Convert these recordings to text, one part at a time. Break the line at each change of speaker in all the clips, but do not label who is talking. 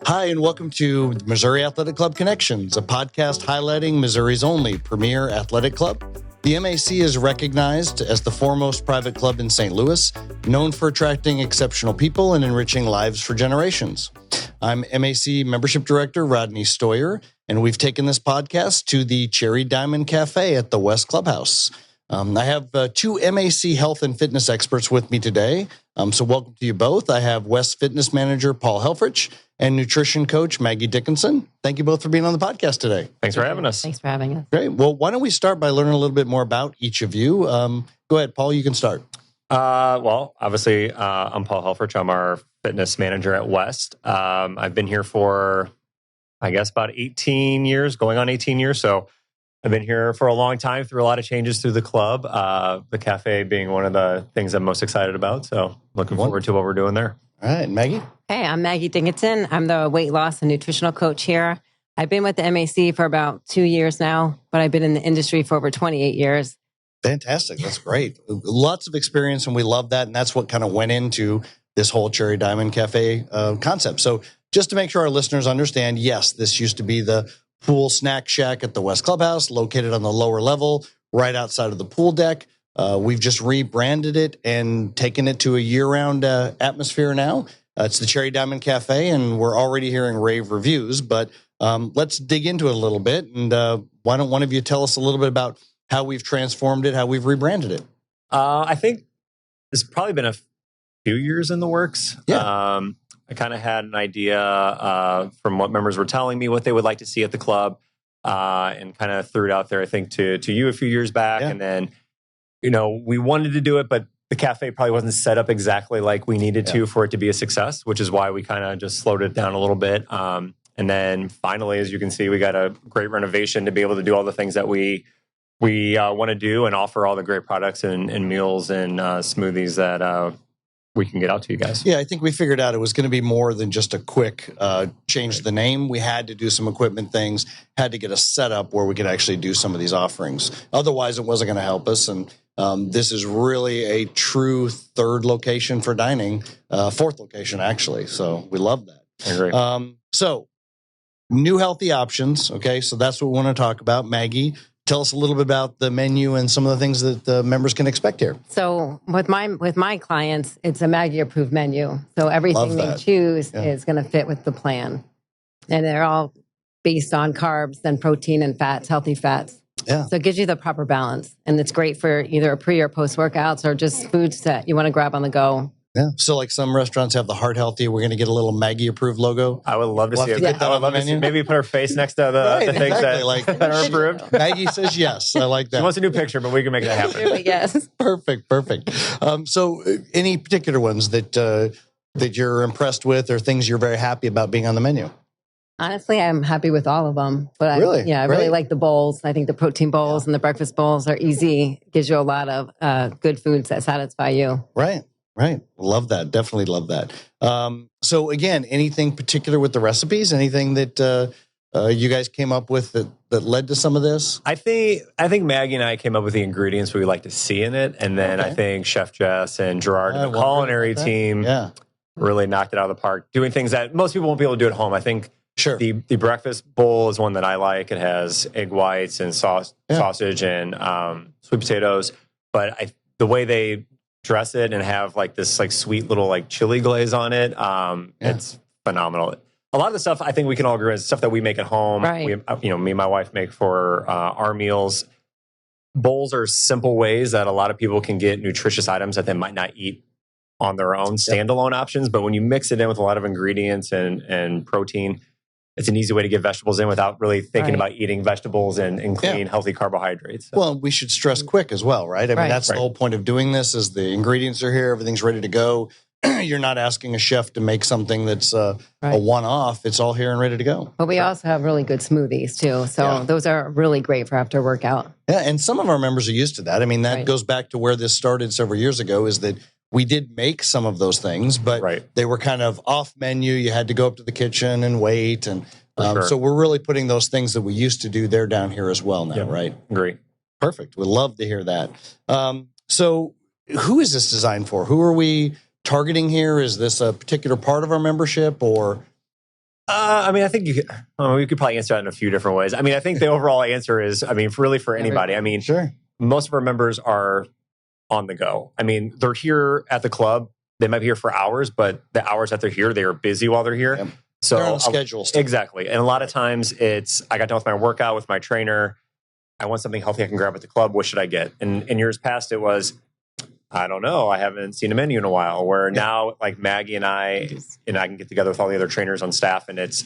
Hi, and welcome to Missouri Athletic Club Connections, a podcast highlighting Missouri's only premier athletic club. The MAC is recognized as the foremost private club in St. Louis, known for attracting exceptional people and enriching lives for generations. I'm MAC Membership Director Rodney Stoyer, and we've taken this podcast to the Cherry Diamond Café at the West Clubhouse. I have two MAC health and fitness experts with me today. So welcome to you both. I have West Fitness Manager Paul Helfrich and Nutrition Coach Maggie Dickinson. Thank you both for being on the podcast today.
Thanks for having us.
Thanks for having us.
Great. Well, why don't we start by learning a little bit more about each of you? Go ahead, Paul, you can start.
Well, obviously, I'm Paul Helfrich. I'm our fitness manager at West. I've been here for, I guess, about 18 years, going on 18 years. So I've been here for a long time through a lot of changes through the club, the cafe being one of the things I'm most excited about. So looking forward to what we're doing there.
All right, Maggie?
Hey, I'm Maggie Dickinson. I'm the weight loss and nutritional coach here. I've been with the MAC for about 2 years now, but I've been in the industry for over 28 years.
Fantastic. That's great. Lots of experience, and we love that. And that's what kind of went into this whole Cherry Diamond Cafe concept. So just to make sure our listeners understand, yes, this used to be the pool snack shack at the West Clubhouse, located on the lower level, right outside of the pool deck. We've just rebranded it and taken it to a year-round atmosphere now. It's the Cherry Diamond Cafe, and we're already hearing rave reviews. But let's dig into it a little bit. And why don't one of you tell us a little bit about how we've transformed it, how we've rebranded it?
I think it's probably been a few years in the works.
Yeah.
I kind of had an idea from what members were telling me, what they would like to see at the club, and kind of threw it out there, I think, to you a few years back. Yeah. And then, we wanted to do it, but the cafe probably wasn't set up exactly like we needed to for it to be a success, which is why we kind of just slowed it down a little bit. And then finally, as you can see, we got a great renovation to be able to do all the things that we want to do and offer all the great products and meals and smoothies that we can get out to you guys.
Yeah, I think we figured out it was going to be more than just a quick change the name. We had to do some equipment things, had to get a setup where we could actually do some of these offerings. Otherwise, it wasn't going to help us. And this is really a true third location for dining, fourth location, actually. So we love that.
I agree.
So new healthy options. Okay, so that's what we want to talk about. Maggie, tell us a little bit about the menu and some of the things that the members can expect here.
So with my clients, it's a Maggie approved menu. So everything they choose is going to fit with the plan. And they're all based on carbs and protein and fats, healthy fats. Yeah. So it gives you the proper balance. And it's great for either a pre or post workouts or just foods that you want to grab on the go.
Yeah. So like some restaurants have the heart healthy. We're going to get a little Maggie approved logo.
I would love to see it. I would love to see, maybe put our face next to the things that are approved.
Maggie says yes. I like that.
She wants a new picture, but we can make that happen.
Yes.
Perfect. So any particular ones that you're impressed with or things you're very happy about being on the menu?
Honestly, I'm happy with all of them. But I really like the bowls. I think the protein bowls and the breakfast bowls are easy. Gives you a lot of good foods that satisfy you.
Right. Love that. Definitely love that. So again, anything particular with the recipes? Anything that you guys came up with that led to some of this?
I think Maggie and I came up with the ingredients we would like to see in it. And then I think Chef Jess and Gerard and the culinary team really knocked it out of the park, doing things that most people won't be able to do at home. I think the breakfast bowl is one that I like. It has egg whites and sausage and sweet potatoes. But the way they dress it and have like this like sweet little like chili glaze on it, it's phenomenal. A lot of the stuff I think we can all agree is stuff that we make at home.
Right.
Me and my wife make for our meals. Bowls are simple ways that a lot of people can get nutritious items that they might not eat on their own, standalone options. But when you mix it in with a lot of ingredients and protein, it's an easy way to get vegetables in without really thinking about eating vegetables and clean, healthy carbohydrates. So.
Well, we should stress quick as well, right? I mean, that's the whole point of doing this is the ingredients are here, everything's ready to go. You're not asking a chef to make something that's a one-off. It's all here and ready to go.
But we also have really good smoothies, too. So those are really great for after workout.
Yeah, and some of our members are used to that. I mean, that goes back to where this started several years ago, is that we did make some of those things, but they were kind of off menu. You had to go up to the kitchen and wait. And so we're really putting those things that we used to do there down here as well now, right?
Great.
Perfect. We'd love to hear that. So who is this designed for? Who are we targeting here? Is this a particular part of our membership or?
I mean, I think we could probably answer that in a few different ways. I mean, I think the overall answer is, I mean, really for anybody. I mean,
sure.
Most of our members are on the go. I mean, they're here at the club. They might be here for hours, but the hours that they're here, they are busy while they're here.
Yep.
So
they're on a schedule.
Exactly. And a lot of times it's, I got done with my workout with my trainer. I want something healthy I can grab at the club. What should I get? And in years past, it was, I don't know. I haven't seen a menu in a while. Where now, like Maggie and I can get together with all the other trainers on staff, and it's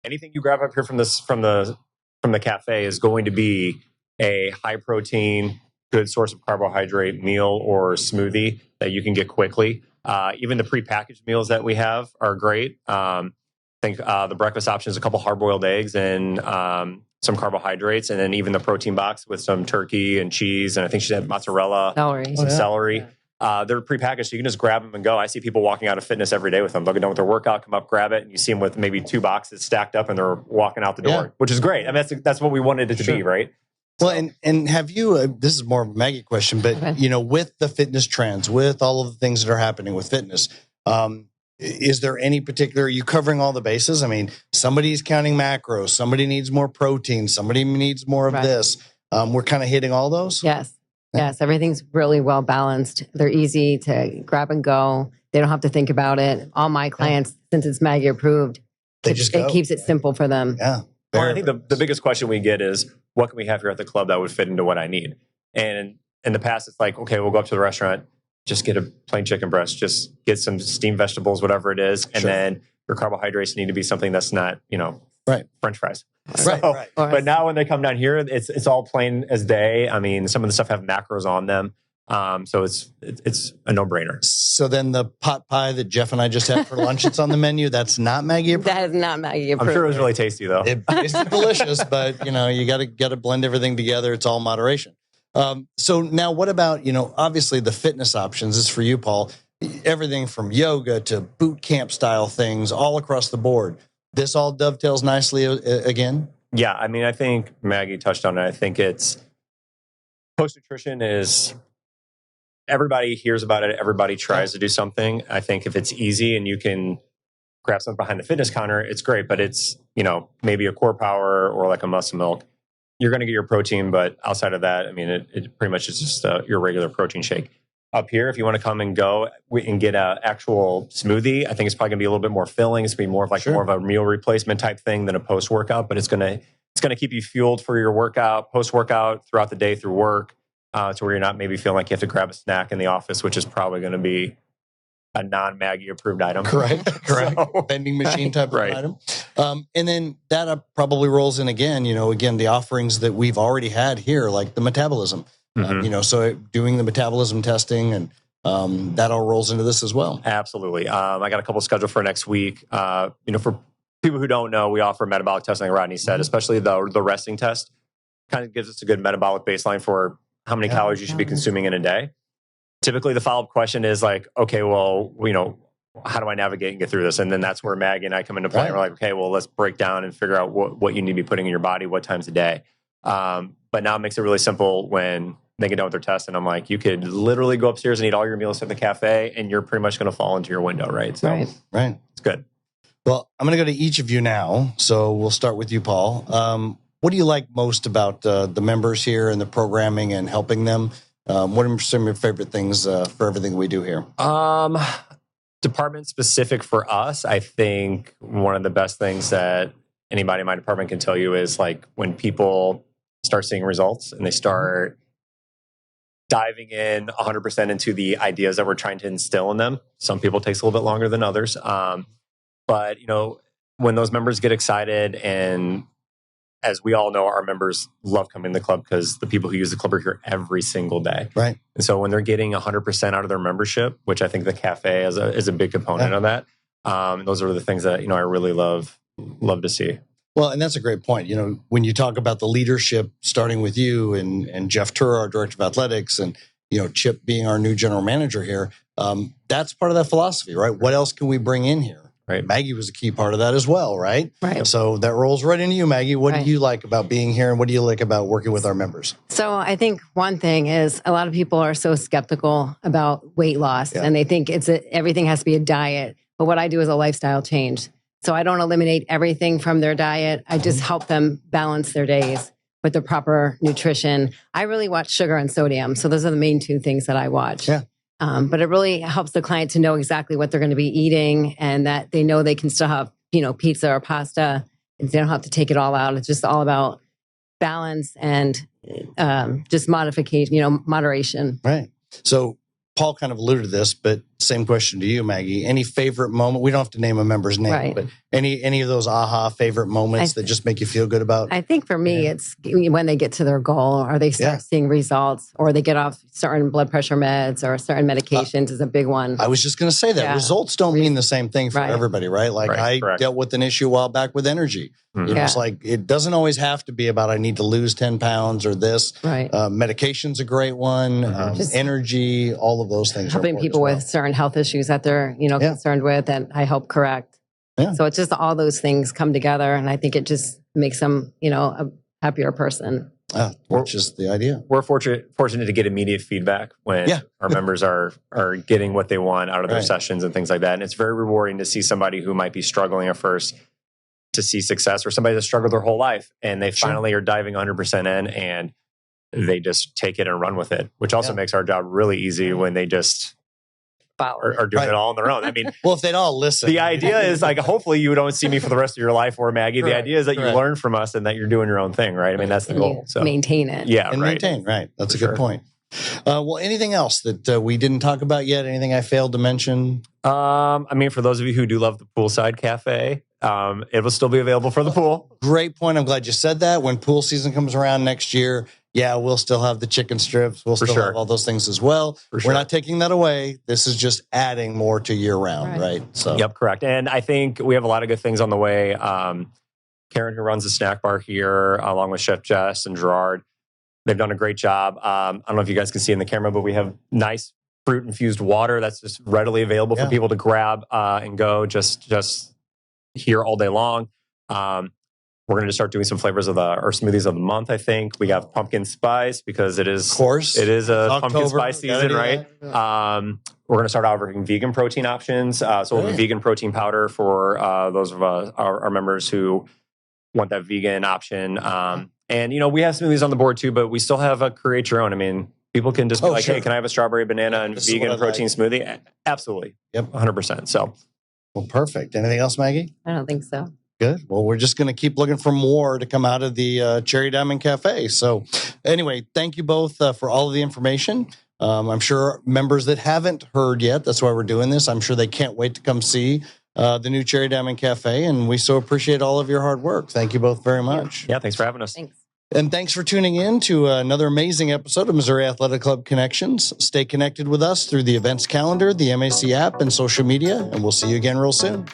anything you grab up here from the cafe is going to be a high protein, good source of carbohydrate meal or smoothie that you can get quickly. Even the prepackaged meals that we have are great. I think the breakfast option is a couple hard-boiled eggs and some carbohydrates, and then even the protein box with some turkey and cheese, and I think she had mozzarella, celery. Yeah. They're prepackaged, so you can just grab them and go. I see people walking out of fitness every day with them. They'll get done with their workout, come up, grab it, and you see them with maybe 2 boxes stacked up, and they're walking out the door, which is great. I mean, that's what we wanted it to be, right?
Well, and have you, this is more of a Maggie question, but, with the fitness trends, with all of the things that are happening with fitness, is there any particular, are you covering all the bases? I mean, somebody's counting macros, somebody needs more protein, somebody needs more of this. We're kind of hitting all those?
Yes. Yes. Everything's really well balanced. They're easy to grab and go. They don't have to think about it. All my clients, since it's Maggie approved, it keeps it simple for them.
Yeah.
Well, I think the biggest question we get is, what can we have here at the club that would fit into what I need? And in the past, it's like, okay, we'll go up to the restaurant, just get a plain chicken breast, just get some steamed vegetables, whatever it is. And then your carbohydrates need to be something that's not, French fries.
Right.
But now when they come down here, it's all plain as day. I mean, some of the stuff have macros on them. So it's a no-brainer.
So then the pot pie that Jeff and I just had for lunch, it's on the menu. That's not Maggie approved?
That is not Maggie approved.
I'm sure it was really tasty, though.
It's delicious, but, you got to blend everything together. It's all moderation. So now what about, obviously the fitness options is for you, Paul. Everything from yoga to boot camp style things all across the board. This all dovetails nicely again?
Yeah, I mean, I think Maggie touched on it. I think it's post-nutrition is... Everybody hears about it. Everybody tries to do something. I think if it's easy and you can grab something behind the fitness counter, it's great. But it's, maybe a core power or like a muscle milk. You're going to get your protein, but outside of that, I mean, it pretty much is just your regular protein shake. Up here, if you want to come and go and get an actual smoothie, I think it's probably going to be a little bit more filling. It's going to be more of more of a meal replacement type thing than a post-workout. But it's going to keep you fueled for your workout, post-workout, throughout the day through work. To where you're not maybe feeling like you have to grab a snack in the office, which is probably going to be a non-Maggie approved item.
Correct. Vending machine type of item. And then that probably rolls in again, the offerings that we've already had here, like the metabolism, so doing the metabolism testing and that all rolls into this as well.
Absolutely. I got a couple scheduled for next week. For people who don't know, we offer metabolic testing, like Rodney said, especially the resting test. Kind of gives us a good metabolic baseline for how many calories you should be consuming in a day. Typically, the follow-up question is like, okay, well, how do I navigate and get through this? And then that's where Maggie and I come into play. And we're like, okay, well, let's break down and figure out what you need to be putting in your body, what times a day. But now it makes it really simple when they get done with their test. And I'm like, you could literally go upstairs and eat all your meals at the cafe, and you're pretty much going to fall into your window, right? So,
right.
It's good.
Well, I'm going to go to each of you now. So we'll start with you, Paul. What do you like most about the members here and the programming and helping them? What are some of your favorite things for everything we do here?
Department specific for us, I think one of the best things that anybody in my department can tell you is like when people start seeing results and they start diving in 100% into the ideas that we're trying to instill in them. Some people it takes a little bit longer than others. But when those members get excited, and as we all know, our members love coming to the club because the people who use the club are here every single day.
Right.
And so when they're getting 100% out of their membership, which I think the cafe is a big component of that, those are the things that, I really love to see.
Well, and that's a great point. When you talk about the leadership, starting with you and Jeff Turr, our director of athletics, and, Chip being our new general manager here, that's part of that philosophy, right? What else can we bring in here? Right. Maggie was a key part of that as well, right?
Right.
So that rolls right into you, Maggie. What do you like about being here, and what do you like about working with our members?
So I think one thing is a lot of people are so skeptical about weight loss, and they think everything has to be a diet. But what I do is a lifestyle change. So I don't eliminate everything from their diet. I just help them balance their days with the proper nutrition. I really watch sugar and sodium. So those are the main two things that I watch.
Yeah.
But it really helps the client to know exactly what they're going to be eating and that they know they can still have, pizza or pasta. And they don't have to take it all out. It's just all about balance and just modification, moderation.
Right. So Paul kind of alluded to this, but same question to you, Maggie. Any favorite moment? We don't have to name a member's name, but any of those aha favorite moments that just make you feel good about?
I think for me, it's when they get to their goal or they start seeing results or they get off certain blood pressure meds or certain medications is a big one.
I was just going to say that. Results don't mean the same thing for everybody, right? Like I dealt with an issue a while back with energy. It's like, it doesn't always have to be about I need to lose 10 pounds or this.
Right.
Medication's a great one. Energy, all of those things.
Helping people with certain health issues that they're, concerned with and I help correct. Yeah. So it's just all those things come together and I think it just makes them, a happier person.
Which is the idea.
We're fortunate to get immediate feedback when our members are getting what they want out of their sessions and things like that. And it's very rewarding to see somebody who might be struggling at first to see success, or somebody that struggled their whole life and they finally are diving 100% in and they just take it and run with it, which also makes our job really easy when they just are doing it all on their own. I mean,
well, if they'd all listen.
The idea is like, hopefully you don't see me for the rest of your life or Maggie. The idea is that you learn from us and that you're doing your own thing, right? I mean, that's the goal. So
maintain it.
Yeah,
and maintain, right. That's a good point. Well, anything else that we didn't talk about yet? Anything I failed to mention?
I mean, for those of you who do love the poolside cafe, it will still be available for the pool.
Great point. I'm glad you said that. When pool season comes around next year, we'll still have the chicken strips. We'll still have all those things as well. We're not taking that away. This is just adding more to year round, right? So,
yep, correct. And I think we have a lot of good things on the way. Karen, who runs the snack bar here, along with Chef Jess and Gerard, they've done a great job. I don't know if you guys can see in the camera, but we have nice fruit-infused water that's just readily available for people to grab and go just here all day long. We're going to start doing some flavors of our smoothies of the month. I think we have pumpkin spice because it is,
of course,
it is a pumpkin spice season, right? We're going to start offering vegan protein options. So we'll have a vegan protein powder for those of our members who want that vegan option. And we have smoothies on the board too, but we still have a create your own. I mean, people can just be like, hey, can I have a strawberry banana and vegan protein smoothie? Absolutely. Yep. 100%. So,
well, perfect. Anything else, Maggie?
I don't think so.
Good. Well, we're just going to keep looking for more to come out of the Cherry Diamond Cafe. So anyway, thank you both for all of the information. I'm sure members that haven't heard yet, that's why we're doing this. I'm sure they can't wait to come see the new Cherry Diamond Cafe. And we so appreciate all of your hard work. Thank you both very much.
Yeah, thanks for having us.
Thanks.
And thanks for tuning in to another amazing episode of Missouri Athletic Club Connections. Stay connected with us through the events calendar, the MAC app, and social media. And we'll see you again real soon.